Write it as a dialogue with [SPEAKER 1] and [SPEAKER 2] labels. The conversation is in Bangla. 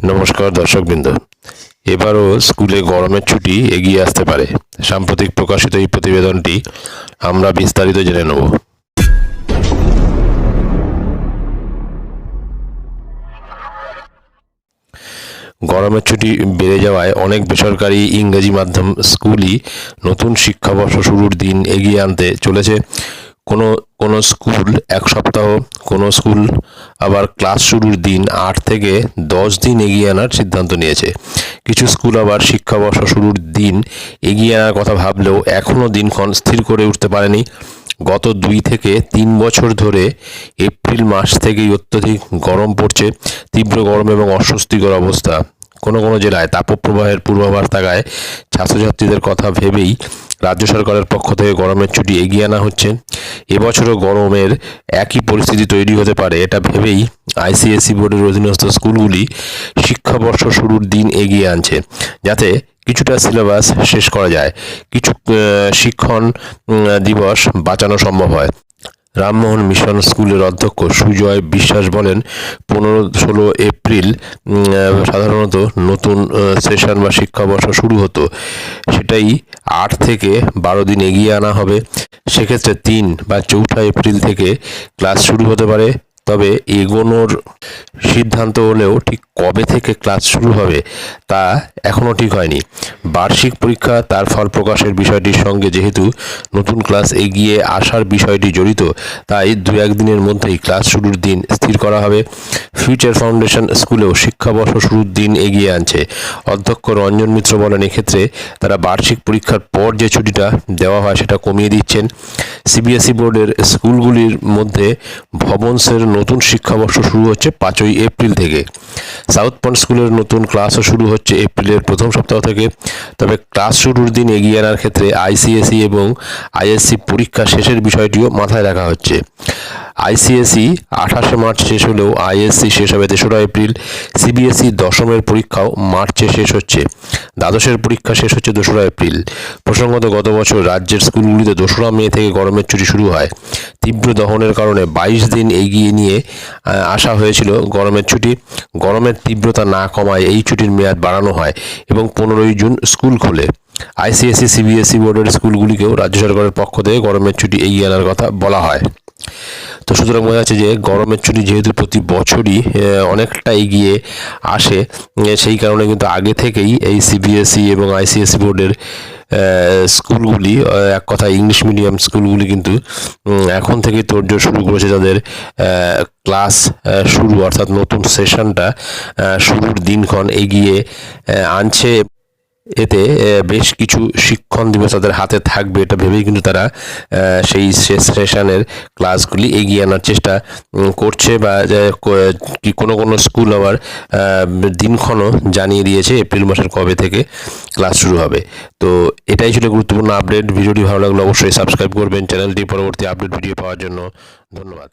[SPEAKER 1] নমস্কার দর্শকবৃন্দ। এবারও স্কুলে গরমের ছুটি এগিয়ে আসতে পারে। সাম্প্রতিক প্রকাশিত এই প্রতিবেদনটি আমরা বিস্তারিত জেনে নেব। গরমের ছুটি বেড়ে যাওয়ায় অনেক বেসরকারি ইংরেজি মাধ্যম স্কুলই নতুন শিক্ষাবর্ষ শুরুর দিন এগিয়ে আনতে চলেছে। কোনো স্কুল এক সপ্তাহ, কোনো স্কুল আবার ক্লাস শুরুর দিন 8 থেকে 10 দিন এগিয়ে আনার সিদ্ধান্ত নিয়েছে। কিছু স্কুল আবার শিক্ষাবর্ষ শুরুর দিন এগিয়ে আনার কথা ভাবলেও এখনও দিনক্ষণ স্থির করে উঠতে পারেনি। গত 2 থেকে 3 বছর ধরে এপ্রিল মাস থেকেই অত্যধিক গরম পড়ছে। তীব্র গরম এবং অস্বস্তিকর অবস্থা। কোনো জেলায় তাপপ্রবাহের পূর্বাভাস থাকায় ছাত্রছাত্রীদের কথা ভেবেই রাজ্য সরকারের পক্ষ থেকে গরমের ছুটি এগিয়ে আনা হচ্ছে। এবছরও গরমের একই পরিস্থিতি তৈরি হতে পারে এটা ভেবেই আইসিএসই বোর্ডের অধীনস্থ স্কুলগুলি শিক্ষাবর্ষ শুরুর দিন এগিয়ে আনছে, যাতে কিছুটা সিলেবাস শেষ করা যায়, কিছু শিক্ষণ দিবস বাঁচানো সম্ভব হয়। রামমোহন মিশন স্কুলের অধ্যক্ষ সুজয় বিশ্বাস বলেন, 15-16 এপ্রিল সাধারণত নতুন সেশন বা শিক্ষাবর্ষ শুরু হতো, সেটাই 8 থেকে 12 দিন এগিয়ে আনা হবে। সেক্ষেত্রে 3 বা 4 এপ্রিল থেকে ক্লাস শুরু হতে পারে। তবে এগোনোর সিদ্ধান্ত হলেও ঠিক কবে থেকে ক্লাস শুরু হবে তা এখনও ঠিক হয়নি। বার্ষিক পরীক্ষা তার ফল প্রকাশের বিষয়টির সঙ্গে যেহেতু নতুন ক্লাস এগিয়ে আসার বিষয়টি জড়িত, তাই 2-1 দিনের মধ্যেই ক্লাস শুরুর দিন স্থির করা হবে। ফিউচার ফাউন্ডেশন স্কুলেও শিক্ষাবর্ষ শুরুর দিন এগিয়ে আনছে। অধ্যক্ষ রঞ্জন মিত্র বলেন, এক্ষেত্রে তারা বার্ষিক পরীক্ষার পর যে ছুটিটা দেওয়া হয় সেটা কমিয়ে দিচ্ছেন। সিবিএসই বোর্ডের স্কুলগুলির মধ্যে ভবনসের নতুন শিক্ষাবর্ষ শুরু হচ্ছে 5 এপ্রিল থেকে। সাউথ পয়েন্ট স্কুলের নতুন ক্লাসও শুরু হচ্ছে এপ্রিলের প্রথম সপ্তাহ থেকে। তবে ক্লাস শুরুর দিন এগিয়ে আনার ক্ষেত্রে আইসিএসই এবং আইএসসি পরীক্ষা শেষের বিষয়টিও মাথায় রাখা হচ্ছে। আইসিএসই 28 মার্চ শেষ হলেও আইএসসি শেষ হবে 3রা এপ্রিল। সিবিএসই দশমের পরীক্ষাও মার্চে শেষ হচ্ছে। দ্বাদশের পরীক্ষা শেষ হচ্ছে 2রা এপ্রিল। প্রসঙ্গত, গত বছর রাজ্যের স্কুলগুলিতে 2রা মে থেকে গরমের ছুটি শুরু হয়। তীব্র দহনের কারণে 22 দিন এগিয়ে নিয়ে আসা হয়েছিল গরমের ছুটি। গরমের তীব্রতা না কমায় এই ছুটির মেয়াদ বাড়ানো হয় এবং 15 জুন স্কুল খোলে। আইসিএসই সিবিএসই বোর্ডের স্কুলগুলিকেও রাজ্য সরকারের পক্ষ থেকে গরমের ছুটি এগিয়ে আনার কথা বলা হয়। তো সুতরাং বোঝা যাচ্ছে যে গরমের ছুটি যেহেতু প্রতি বছরই অনেকটা এগিয়ে আসে, সেই কারণে কিন্তু আগে থেকেই এই সিবিএসই এবং আইসিএসই বোর্ডের স্কুলগুলি, এক কথা ইংলিশ মিডিয়াম স্কুলগুলি কিন্তু এখন থেকেই তোড়জোড় শুরু করেছে তাদের ক্লাস শুরু, অর্থাৎ নতুন সেশনটা শুরুর দিনক্ষণ এগিয়ে আনছে। এতে বেশ কিছু শিক্ষণ দিবস তাদের হাতে থাকবে, এটা ভেবেই কিন্তু তারা সেই শেষ সেশনের ক্লাসগুলি এগিয়ে আনার চেষ্টা করছে। বা কোনো স্কুল আবার দিনক্ষণও জানিয়ে দিয়েছে এপ্রিল মাসের কবে থেকে ক্লাস শুরু হবে। তো এটাই ছিল গুরুত্বপূর্ণ আপডেট। ভিডিওটি ভালো লাগলে অবশ্যই সাবস্ক্রাইব করবেন চ্যানেলটি পরবর্তী আপডেট ভিডিও পাওয়ার জন্য। ধন্যবাদ।